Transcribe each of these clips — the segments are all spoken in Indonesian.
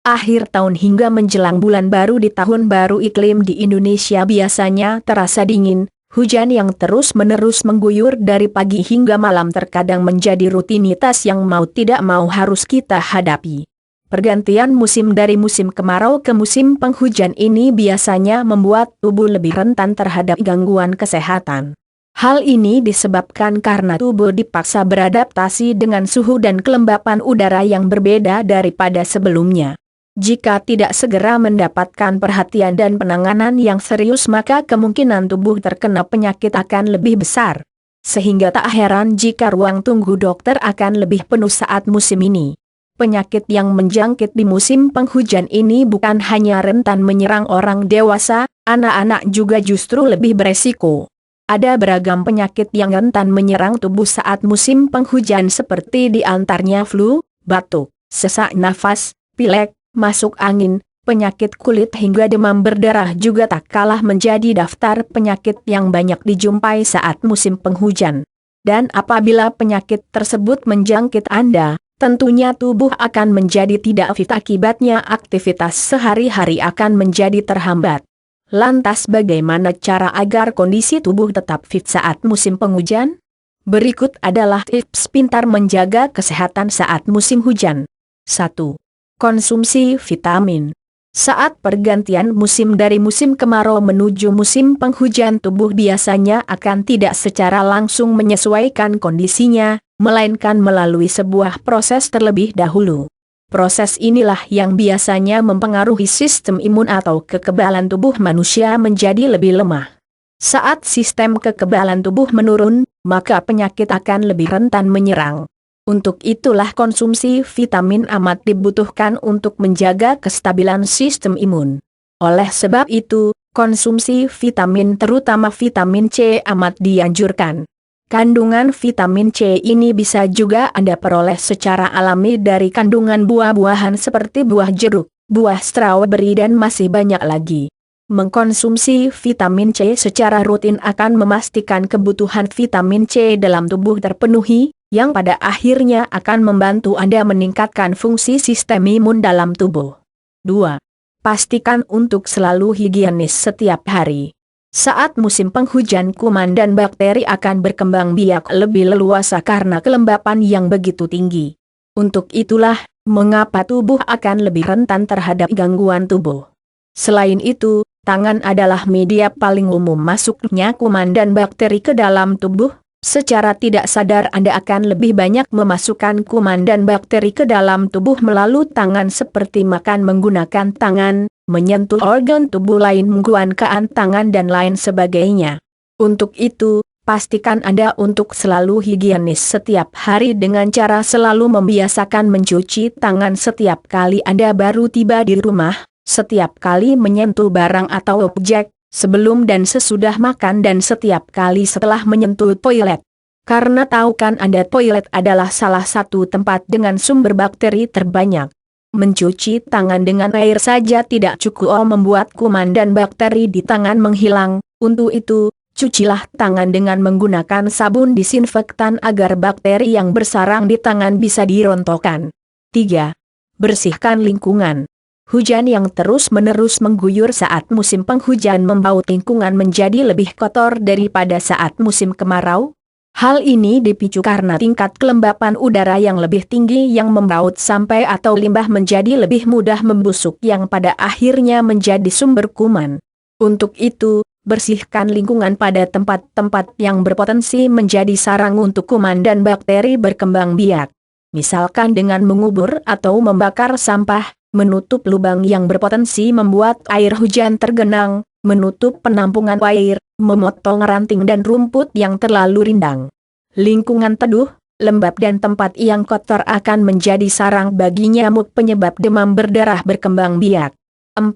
Akhir tahun hingga menjelang bulan baru di tahun baru iklim di Indonesia biasanya terasa dingin, hujan yang terus-menerus mengguyur dari pagi hingga malam terkadang menjadi rutinitas yang mau tidak mau harus kita hadapi. Pergantian musim dari musim kemarau ke musim penghujan ini biasanya membuat tubuh lebih rentan terhadap gangguan kesehatan. Hal ini disebabkan karena tubuh dipaksa beradaptasi dengan suhu dan kelembapan udara yang berbeda daripada sebelumnya. Jika tidak segera mendapatkan perhatian dan penanganan yang serius maka kemungkinan tubuh terkena penyakit akan lebih besar. Sehingga tak heran jika ruang tunggu dokter akan lebih penuh saat musim ini. Penyakit yang menjangkit di musim penghujan ini bukan hanya rentan menyerang orang dewasa, anak-anak juga justru lebih beresiko. Ada beragam penyakit yang rentan menyerang tubuh saat musim penghujan seperti diantaranya flu, batuk, sesak nafas, pilek, masuk angin, penyakit kulit hingga demam berdarah juga tak kalah menjadi daftar penyakit yang banyak dijumpai saat musim penghujan. Dan apabila penyakit tersebut menjangkit Anda, tentunya tubuh akan menjadi tidak fit akibatnya aktivitas sehari-hari akan menjadi terhambat. Lantas bagaimana cara agar kondisi tubuh tetap fit saat musim penghujan? Berikut adalah tips pintar menjaga kesehatan saat musim hujan. 1. Konsumsi vitamin. Saat pergantian musim dari musim kemarau menuju musim penghujan tubuh biasanya akan tidak secara langsung menyesuaikan kondisinya, melainkan melalui sebuah proses terlebih dahulu. Proses inilah yang biasanya mempengaruhi sistem imun atau kekebalan tubuh manusia menjadi lebih lemah. Saat sistem kekebalan tubuh menurun, maka penyakit akan lebih rentan menyerang. Untuk itulah konsumsi vitamin amat dibutuhkan untuk menjaga kestabilan sistem imun. Oleh sebab itu, konsumsi vitamin terutama vitamin C amat dianjurkan. Kandungan vitamin C ini bisa juga Anda peroleh secara alami dari kandungan buah-buahan seperti buah jeruk, buah stroberi dan masih banyak lagi. Mengkonsumsi vitamin C secara rutin akan memastikan kebutuhan vitamin C dalam tubuh terpenuhi, yang pada akhirnya akan membantu Anda meningkatkan fungsi sistem imun dalam tubuh. 2. Pastikan untuk selalu higienis setiap hari. Saat musim penghujan kuman dan bakteri akan berkembang biak lebih leluasa karena kelembapan yang begitu tinggi. Untuk itulah, mengapa tubuh akan lebih rentan terhadap gangguan tubuh. Selain itu, tangan adalah media paling umum masuknya kuman dan bakteri ke dalam tubuh. Secara tidak sadar Anda akan lebih banyak memasukkan kuman dan bakteri ke dalam tubuh melalui tangan seperti makan menggunakan tangan, menyentuh organ tubuh lain menggunakan tangan dan lain sebagainya. Untuk itu, pastikan Anda untuk selalu higienis setiap hari dengan cara selalu membiasakan mencuci tangan setiap kali Anda baru tiba di rumah, setiap kali menyentuh barang atau objek, sebelum dan sesudah makan dan setiap kali setelah menyentuh toilet. Karena tahu kan Anda toilet adalah salah satu tempat dengan sumber bakteri terbanyak. Mencuci tangan dengan air saja tidak cukup membuat kuman dan bakteri di tangan menghilang. Untuk itu, cucilah tangan dengan menggunakan sabun disinfektan agar bakteri yang bersarang di tangan bisa dirontokkan. 3. Bersihkan lingkungan. Hujan yang terus-menerus mengguyur saat musim penghujan membaut lingkungan menjadi lebih kotor daripada saat musim kemarau. Hal ini dipicu karena tingkat kelembapan udara yang lebih tinggi yang membaut sampai atau limbah menjadi lebih mudah membusuk yang pada akhirnya menjadi sumber kuman. Untuk itu, bersihkan lingkungan pada tempat-tempat yang berpotensi menjadi sarang untuk kuman dan bakteri berkembang biak. Misalkan dengan mengubur atau membakar sampah, menutup lubang yang berpotensi membuat air hujan tergenang, menutup penampungan air, memotong ranting dan rumput yang terlalu rindang. Lingkungan teduh, lembab dan tempat yang kotor akan menjadi sarang bagi nyamuk penyebab demam berdarah berkembang biak. 4.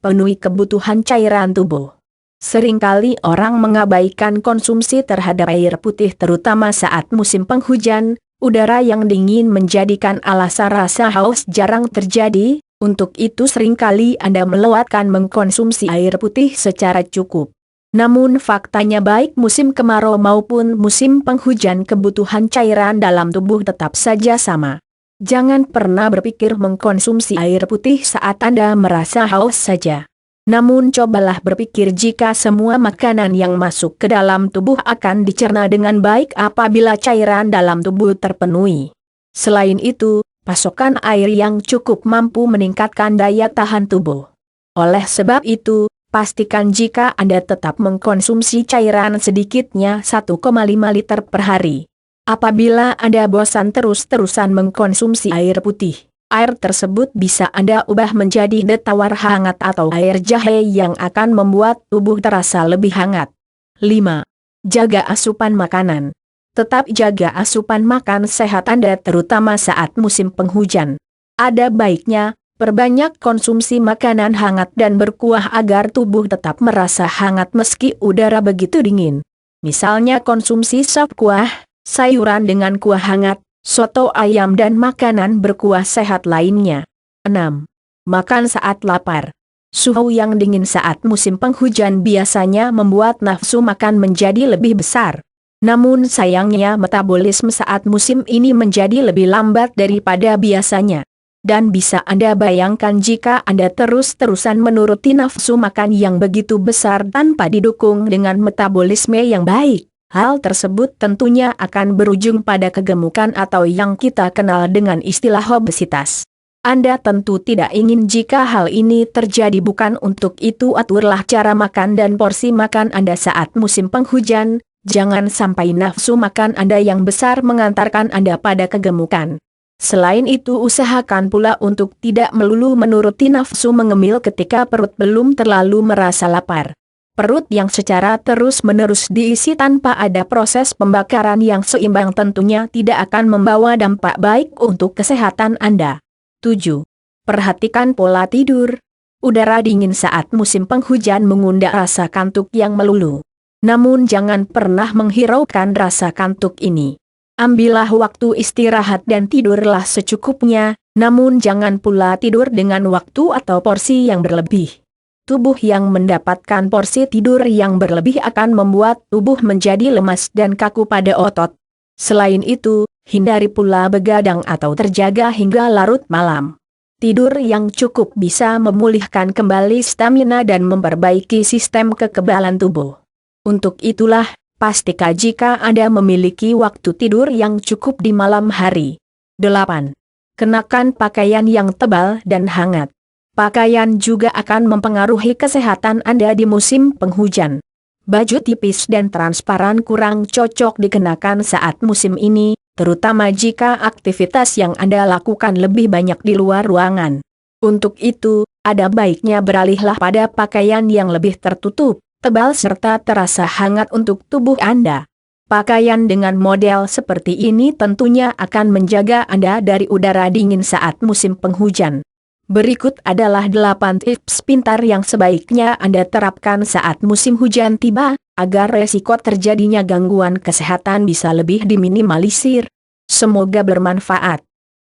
Penuhi kebutuhan cairan tubuh. Seringkali orang mengabaikan konsumsi terhadap air putih terutama saat musim penghujan. Udara yang dingin menjadikan alasan rasa haus jarang terjadi, untuk itu seringkali Anda melewatkan mengkonsumsi air putih secara cukup. Namun faktanya baik musim kemarau maupun musim penghujan kebutuhan cairan dalam tubuh tetap saja sama. Jangan pernah berpikir mengkonsumsi air putih saat Anda merasa haus saja. Namun cobalah berpikir jika semua makanan yang masuk ke dalam tubuh akan dicerna dengan baik apabila cairan dalam tubuh terpenuhi. Selain itu, pasokan air yang cukup mampu meningkatkan daya tahan tubuh. Oleh sebab itu, pastikan jika Anda tetap mengkonsumsi cairan sedikitnya 1,5 liter per hari. Apabila Anda bosan terus-terusan mengkonsumsi air putih, air tersebut bisa Anda ubah menjadi teh-tawar hangat atau air jahe yang akan membuat tubuh terasa lebih hangat. 5. Jaga asupan makanan. Tetap jaga asupan makan sehat Anda terutama saat musim penghujan. Ada baiknya, perbanyak konsumsi makanan hangat dan berkuah agar tubuh tetap merasa hangat meski udara begitu dingin. Misalnya konsumsi sop kuah, sayuran dengan kuah hangat, soto ayam dan makanan berkuah sehat lainnya. 6. Makan saat lapar. Suhu yang dingin saat musim penghujan biasanya membuat nafsu makan menjadi lebih besar. Namun sayangnya metabolisme saat musim ini menjadi lebih lambat daripada biasanya. Dan bisa Anda bayangkan jika Anda terus-terusan menuruti nafsu makan yang begitu besar tanpa didukung dengan metabolisme yang baik. Hal tersebut tentunya akan berujung pada kegemukan atau yang kita kenal dengan istilah obesitas. Anda tentu tidak ingin jika hal ini terjadi, bukan untuk itu aturlah cara makan dan porsi makan Anda saat musim penghujan. Jangan sampai nafsu makan Anda yang besar mengantarkan Anda pada kegemukan. Selain itu usahakan pula untuk tidak melulu menuruti nafsu mengemil ketika perut belum terlalu merasa lapar. Perut yang secara terus-menerus diisi tanpa ada proses pembakaran yang seimbang tentunya tidak akan membawa dampak baik untuk kesehatan Anda. 7. Perhatikan pola tidur. Udara dingin saat musim penghujan mengundang rasa kantuk yang melulu. Namun jangan pernah menghiraukan rasa kantuk ini. Ambillah waktu istirahat dan tidurlah secukupnya, namun jangan pula tidur dengan waktu atau porsi yang berlebih. Tubuh yang mendapatkan porsi tidur yang berlebih akan membuat tubuh menjadi lemas dan kaku pada otot. Selain itu, hindari pula begadang atau terjaga hingga larut malam. Tidur yang cukup bisa memulihkan kembali stamina dan memperbaiki sistem kekebalan tubuh. Untuk itulah, pastikan jika Anda memiliki waktu tidur yang cukup di malam hari. 8. Kenakan pakaian yang tebal dan hangat. Pakaian juga akan mempengaruhi kesehatan Anda di musim penghujan. Baju tipis dan transparan kurang cocok dikenakan saat musim ini, terutama jika aktivitas yang Anda lakukan lebih banyak di luar ruangan. Untuk itu, ada baiknya beralihlah pada pakaian yang lebih tertutup, tebal serta terasa hangat untuk tubuh Anda. Pakaian dengan model seperti ini tentunya akan menjaga Anda dari udara dingin saat musim penghujan. Berikut adalah 8 tips pintar yang sebaiknya Anda terapkan saat musim hujan tiba, agar resiko terjadinya gangguan kesehatan bisa lebih diminimalisir. Semoga bermanfaat.